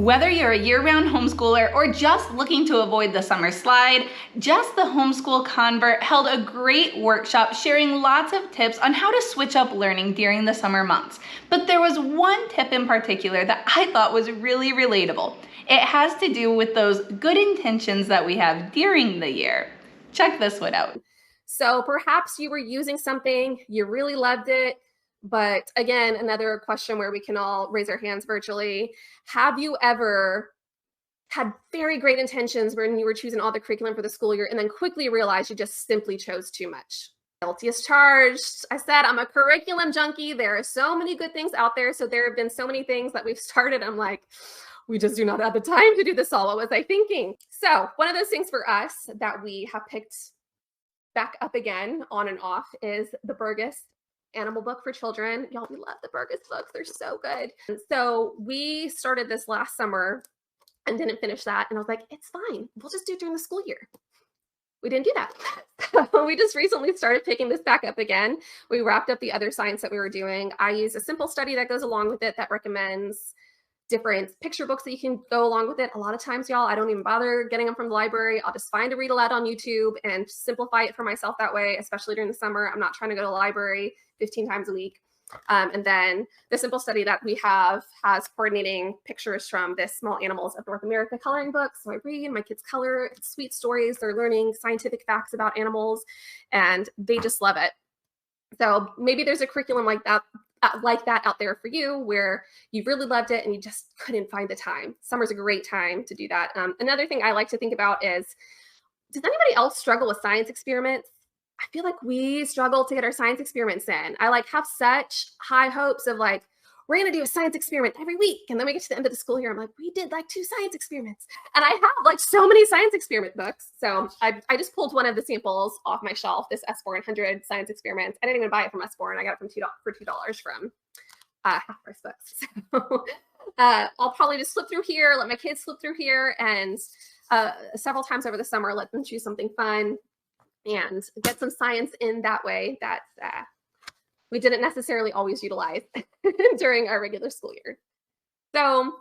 Whether you're a year-round homeschooler or just looking to avoid the summer slide, Jess the homeschool convert held a great workshop sharing lots of tips on how to switch up learning during the summer months. But there was one tip in particular that I thought was really relatable. It has to do with those good intentions that we have during the year. Check this one out. So perhaps you were using something, you really loved it, but again, another question where we can all raise our hands virtually. Have you ever had very great intentions when you were choosing all the curriculum for the school year and then quickly realized you just simply chose too much? Guilty as charged. I said I'm a curriculum junkie. There are so many good things out there. So there have been so many things that we've started. I'm like, we just do not have the time to do this all. What was I thinking? So one of those things for us that we have picked back up again on and off is the Burgess animal book for children. Y'all, we love the Burgess books. They're so good. And so we started this last summer and didn't finish that. And I was like, it's fine. We'll just do it during the school year. We didn't do that. So we just recently started picking this back up again. We wrapped up the other science that we were doing. I use a simple study that goes along with it that recommends different picture books that you can go along with it. A lot of times, y'all, I don't even bother getting them from the library. I'll just find a read aloud on YouTube and simplify it for myself that way, especially during the summer. I'm not trying to go to the library 15 times a week. And then the simple study that we have has coordinating pictures from the Small Animals of North America coloring book. So I read, my kids color, it's sweet stories. They're learning scientific facts about animals and they just love it. So maybe there's a curriculum like that out there for you where you really loved it and you just couldn't find the time. Summer's a great time to do that. Another thing I like to think about is, does anybody else struggle with science experiments? I feel like we struggle to get our science experiments in. I have such high hopes of we're going to do a science experiment every week. And then we get to the end of the school year. I'm like, we did 2 science experiments. And I have so many science experiment books. So I just pulled one of the samples off my shelf, this S400 science experiments. I didn't even buy it from S4 and I got it for $2 from Half Price Books. So I'll probably just flip through here, let my kids flip through here, and several times over the summer, let them choose something fun and get some science in that way that we didn't necessarily always utilize during our regular school year. So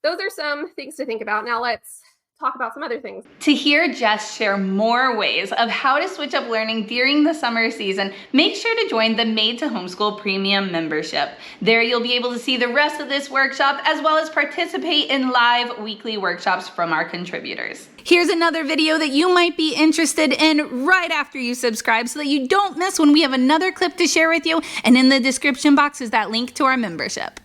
those are some things to think about. Now let's talk about some other things. To hear Jess share more ways of how to switch up learning during the summer season, make sure to join the Made to Homeschool Premium membership. There you'll be able to see the rest of this workshop as well as participate in live weekly workshops from our contributors. Here's another video that you might be interested in right after you subscribe so that you don't miss when we have another clip to share with you. And in the description box is that link to our membership.